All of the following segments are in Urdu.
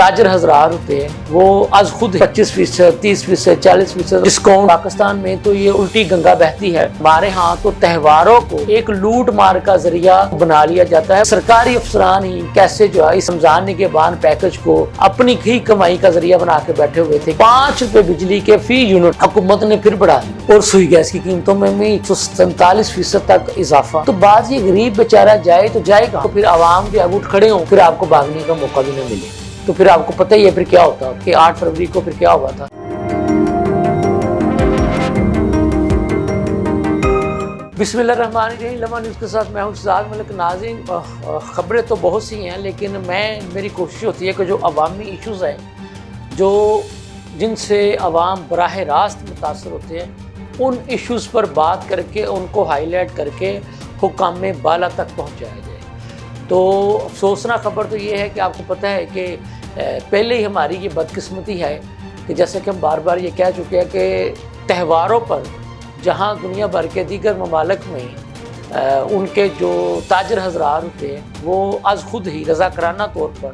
تاجر حضرات ہوتے ہیں وہ از خود 25%، 30%، 40% ڈسکاؤنٹ پاکستان میں تو یہ الٹی گنگا بہتی ہے۔ ہمارے ہاں تو تہواروں کو ایک لوٹ مار کا ذریعہ بنا لیا جاتا ہے۔ سرکاری افسران ہی کیسے جو ہے اس رمضان نگہبان پیکج کو اپنی ہی کمائی کا ذریعہ بنا کے بیٹھے ہوئے تھے۔ 5 روپے بجلی کے فی یونٹ حکومت نے پھر بڑھا دی اور سوئی گیس کی قیمتوں میں بھی 147% تک اضافہ۔ تو بعض یہ غریب بیچارہ جائے تو جائے گا، تو پھر عوام جو ہے وہ اٹھ کھڑے ہوں، پھر آپ کو بھاگنے کا موقع بھی نہ ملے۔ تو پھر آپ کو پتہ ہی ہے پھر کیا ہوتا کہ 8 فروری کو پھر کیا ہوا تھا۔ بسم اللہ الرحمن الرحیم، لمحہ نیوز کے ساتھ میں ہوں شہزاد ملک۔ ناظرین، خبریں تو بہت سی ہیں، لیکن میری کوشش ہوتی ہے کہ جو عوامی ایشوز ہیں جن سے عوام براہ راست متاثر ہوتے ہیں، ان ایشوز پر بات کر کے ان کو ہائی لائٹ کر کے حکام بالا تک پہنچایا جائے۔ تو افسوسناک خبر تو یہ ہے کہ آپ کو پتہ ہے کہ پہلے ہی ہماری یہ بدقسمتی ہے کہ جیسے کہ ہم بار بار یہ کہہ چکے ہیں کہ تہواروں پر جہاں دنیا بھر کے دیگر ممالک میں ان کے جو تاجر حضرات ہوتے ہیں وہ از خود ہی رضاکارانہ طور پر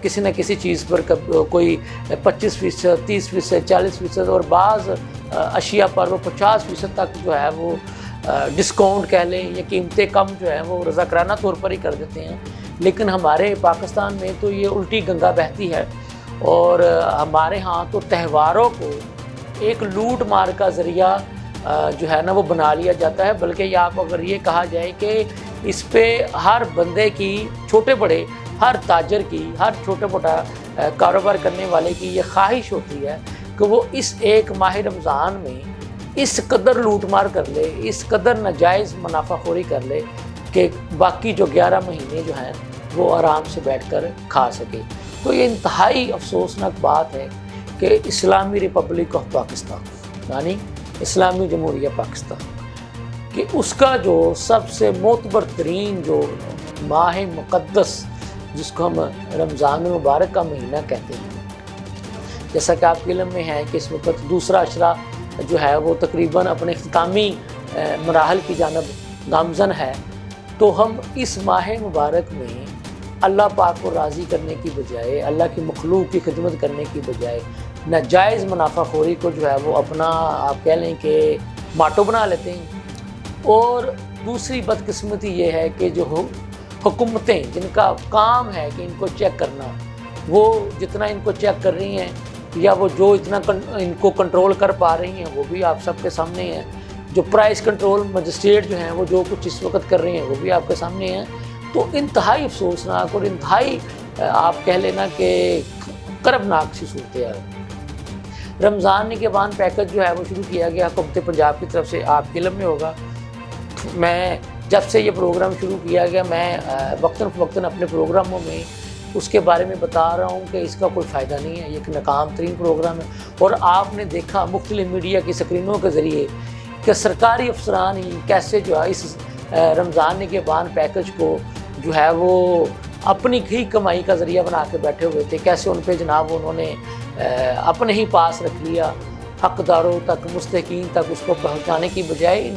کسی نہ کسی چیز پر کوئی 25%، 30%، 40% اور بعض اشیاء پر وہ 50% تک جو ہے وہ ڈسکاؤنٹ کہہ لیں یا قیمتیں کم جو ہے وہ رضاکارانہ طور پر ہی کر دیتے ہیں۔ لیکن ہمارے پاکستان میں تو یہ الٹی گنگا بہتی ہے اور ہمارے ہاں تو تہواروں کو ایک لوٹ مار کا ذریعہ جو ہے نا وہ بنا لیا جاتا ہے۔ بلکہ آپ اگر یہ کہا جائے کہ اس پہ ہر بندے کی، چھوٹے بڑے ہر تاجر کی، ہر چھوٹا موٹا کاروبار کرنے والے کی یہ خواہش ہوتی ہے کہ وہ اس ایک ماہ رمضان میں اس قدر لوٹ مار کر لے، اس قدر ناجائز منافع خوری کر لے کہ باقی جو 11 مہینے جو ہیں وہ آرام سے بیٹھ کر کھا سکے۔ تو یہ انتہائی افسوسناک بات ہے کہ اسلامی ریپبلک آف پاکستان یعنی اسلامی جمہوریہ پاکستان کہ اس کا جو سب سے معتبر ترین جو ماہ مقدس جس کو ہم رمضان المبارک کا مہینہ کہتے ہیں، جیسا کہ آپ کے علم میں ہے کہ اس وقت دوسرا عشرہ جو ہے وہ تقریباً اپنے اختتامی مراحل کی جانب گامزن ہے، تو ہم اس ماہ مبارک میں اللہ پاک کو راضی کرنے کی بجائے، اللہ کی مخلوق کی خدمت کرنے کی بجائے ناجائز منافع خوری کو جو ہے وہ اپنا آپ کہہ لیں کہ ماٹو بنا لیتے ہیں۔ اور دوسری بدقسمتی یہ ہے کہ جو حکومتیں جن کا کام ہے کہ ان کو چیک کرنا، وہ جتنا ان کو چیک کر رہی ہیں یا وہ جو اتنا ان کو کنٹرول کر پا رہی ہیں وہ بھی آپ سب کے سامنے ہیں۔ جو پرائس کنٹرول مجسٹریٹ جو ہیں وہ جو کچھ اس وقت کر رہے ہیں وہ بھی آپ کے سامنے ہیں۔ تو انتہائی افسوسناک اور انتہائی آپ کہہ لینا کہ کربناک سی صورتحال۔ رمضان نگہبان پیکج جو ہے وہ شروع کیا گیا حکومت پنجاب کی طرف سے، آپ کے علم میں ہوگا۔ میں جب سے یہ پروگرام شروع کیا گیا میں وقتاً فوقتاً اپنے پروگراموں میں اس کے بارے میں بتا رہا ہوں کہ اس کا کوئی فائدہ نہیں ہے، یہ ایک ناکام ترین پروگرام ہے۔ اور آپ نے دیکھا مختلف میڈیا کی سکرینوں کے ذریعے کہ سرکاری افسران ہی کیسے جو ہے اس رمضان نگہبان پیکج کو جو ہے وہ اپنی ہی کمائی کا ذریعہ بنا کے بیٹھے ہوئے تھے، کیسے ان پہ جناب انہوں نے اپنے ہی پاس رکھ لیا، حقداروں تک، مستحقین تک اس کو پہنچانے کی بجائے۔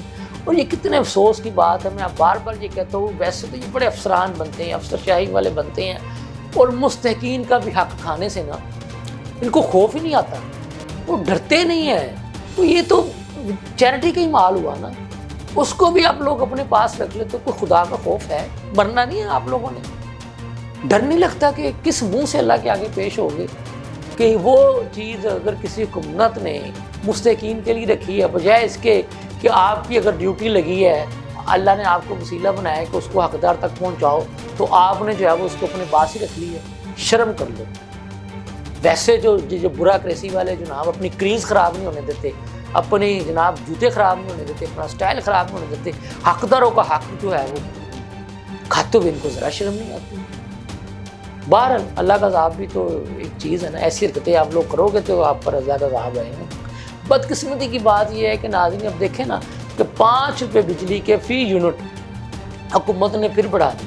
اور یہ کتنے افسوس کی بات ہے، میں بار بار یہ کہتا ہوں، ویسے تو یہ بڑے افسران بنتے ہیں، افسر شاہی والے بنتے ہیں، اور مستحقین کا بھی حق کھانے سے نا ان کو خوف ہی نہیں آتا، وہ ڈرتے نہیں ہیں۔ تو یہ تو چیریٹی کا ہی مال ہوا نا، اس کو بھی آپ لوگ اپنے پاس رکھ لیں تو کوئی خدا کا خوف ہے؟ مرنا نہیں ہے آپ لوگوں نے؟ ڈر نہیں لگتا کہ کس منہ سے اللہ کے آگے پیش ہوگے کہ وہ چیز اگر کسی حکومت نے مستحقین کے لیے رکھی ہے، بجائے اس کے کہ آپ کی اگر ڈیوٹی لگی ہے، اللہ نے آپ کو وسیلہ بنایا ہے کہ اس کو حقدار تک پہنچاؤ، تو آپ نے جو ہے وہ اس کو اپنے پاس ہی رکھ لی ہے۔ شرم کر لو۔ ویسے جو بیوروکریسی والے جناب اپنی کریز خراب نہیں ہونے دیتے، اپنی جناب جوتے خراب نہیں ہونے دیتے، اپنا سٹائل خراب نہیں ہونے دیتے، حقداروں کا حق جو ہے وہ کھاتے ہوئے ان کو ذرا شرم نہیں آتی۔ بہرحال اللہ کا عذاب بھی تو ایک چیز ہے نا، ایسی حرکتیں آپ لوگ کرو گے تو آپ پر اللہ کا عذاب آئے گا۔ بدقسمتی کی بات یہ ہے کہ ناظرین اب دیکھیں نا کہ 5 روپے بجلی کے فی یونٹ حکومت نے پھر بڑھا دی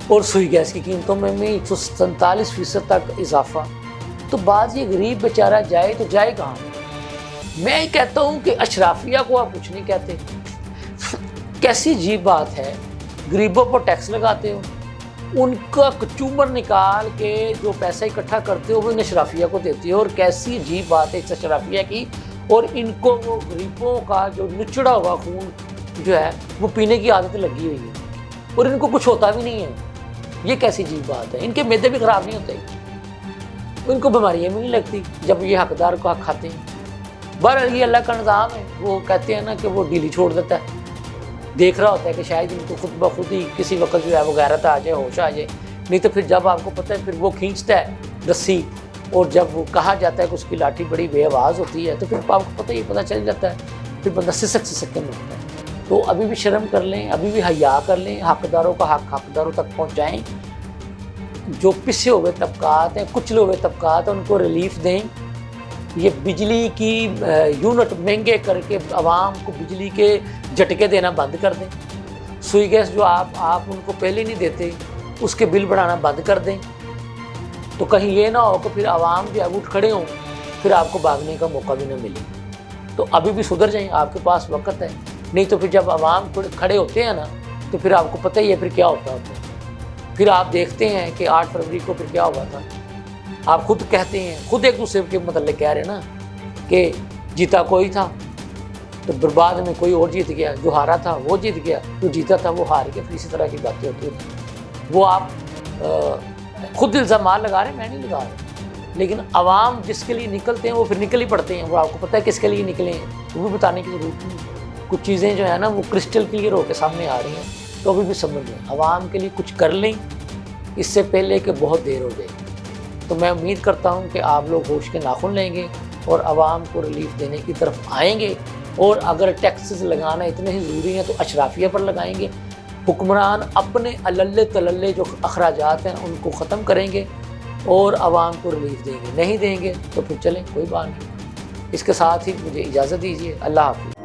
اور سوئی گیس کی قیمتوں میں بھی 147% تک اضافہ۔ تو بعض یہ غریب بیچارہ جائے تو جائے کہاں؟ میں کہتا ہوں کہ اشرافیہ کو آپ کچھ نہیں کہتے، کیسی عجیب بات ہے، غریبوں پر ٹیکس لگاتے ہو، ان کا کچومر نکال کے جو پیسہ اکٹھا کرتے ہو وہ انہیں اشرافیہ کو دیتی ہے. اور کیسی عجیب بات ہے اس اشرافیہ کی. اور ان کو وہ غریبوں کا جو نچڑا ہوا خون جو ہے وہ پینے کی عادت لگی ہوئی ہے اور ان کو کچھ ہوتا بھی نہیں ہے. یہ کیسی عجیب بات ہے. ان کے معدے بھی خراب نہیں ہوتے, ان کو بیماریاں بھی نہیں لگتی جب یہ حقدار کا حق کھاتے ہیں. بہرحال یہ اللہ کا نظام ہے. وہ کہتے ہیں نا کہ وہ ڈھیلی چھوڑ دیتا ہے, دیکھ رہا ہوتا ہے کہ شاید ان کو خود بخود ہی کسی وقت جو ہے وہ غیرت آ جائے, ہوش آ جائے. نہیں تو پھر جب آپ کو پتہ ہے پھر وہ کھینچتا ہے رسی, اور جب وہ کہا جاتا ہے کہ اس کی لاٹھی بڑی بے آواز ہوتی ہے تو پھر آپ کو پتہ ہی پتہ چل جاتا ہے, پھر بندہ سسک کے مرتا ہے. تو ابھی بھی شرم کر لیں, ابھی بھی حیا کر لیں, حقداروں کا حق حقداروں تک پہنچائیں. جو پسے ہوئے طبقات ہیں, کچلے ہوئے طبقات ہیں, ان کو ریلیف دیں. یہ بجلی کی یونٹ مہنگے کر کے عوام کو بجلی کے جھٹکے دینا بند کر دیں. سوئی گیس جو آپ ان کو پہلے نہیں دیتے اس کے بل بڑھانا بند کر دیں. تو کہیں یہ نہ ہو کہ پھر عوام جو ہے اٹھ کھڑے ہوں, پھر آپ کو بھاگنے کا موقع بھی نہ ملے. تو ابھی بھی سدھر جائیں, آپ کے پاس وقت ہے. نہیں تو پھر جب عوام کھڑے ہوتے ہیں نا تو پھر آپ کو پتہ ہی ہے پھر کیا ہوتا ہے. پھر آپ دیکھتے ہیں کہ 8 فروری کو پھر کیا ہوا تھا. آپ خود کہتے ہیں, خود ایک دوسرے کے متعلق کہہ رہے ہیں نا کہ جیتا کوئی تھا تو برباد میں کوئی اور جیت گیا, جو ہارا تھا وہ جیت گیا, جو جیتا تھا وہ ہار گیا. پھر اسی طرح کی باتیں ہوتی ہیں. وہ آپ خود الزامات لگا رہے ہیں, میں نہیں لگا رہا. لیکن عوام جس کے لیے نکلتے ہیں وہ پھر نکل ہی پڑتے ہیں. وہ آپ کو پتہ ہے کس کے لیے نکلے ہیں, وہ بھی بتانے کی ضرورت نہیں. کچھ چیزیں جو ہے نا وہ کرسٹل کلیئر ہو کے سامنے آ رہی ہیں. تو ابھی بھی سمجھ لیں, عوام کے لیے کچھ کر لیں اس سے پہلے کہ بہت دیر ہو جائے. تو میں امید کرتا ہوں کہ آپ لوگ ہوش کے ناخن لیں گے اور عوام کو ریلیف دینے کی طرف آئیں گے. اور اگر ٹیکسز لگانا اتنے ہی ضروری ہیں تو اشرافیہ پر لگائیں گے. حکمران اپنے عللے تللے جو اخراجات ہیں ان کو ختم کریں گے اور عوام کو ریلیف دیں گے. نہیں دیں گے تو پھر چلیں, کوئی بات نہیں. اس کے ساتھ ہی مجھے اجازت دیجیے. اللہ حافظ.